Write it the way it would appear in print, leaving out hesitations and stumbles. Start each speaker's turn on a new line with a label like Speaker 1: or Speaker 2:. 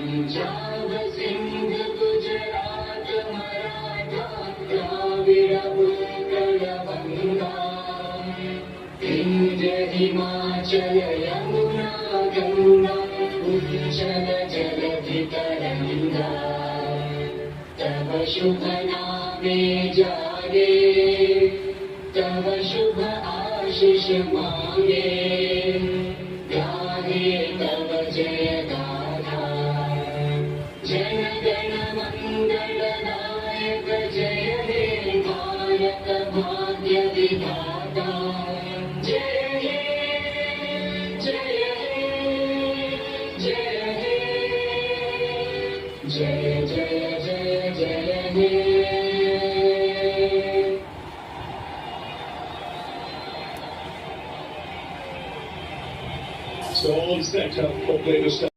Speaker 1: पंजाब सिंध गुजरात मराठा द्राविड़ उत्कल बंगा विंध्य हिमाचल यमुना गंगा उच्चल जलधि तरंगा तव शुभ नामे जागे तव शुभ आशीष मांगे गाहे तव जय गाथा जन गण मंगल नायक जय हे भारत भाग्य विधाता जय हे जय हे जय हे जय जय जय जय हे
Speaker 2: So all set up for play to start.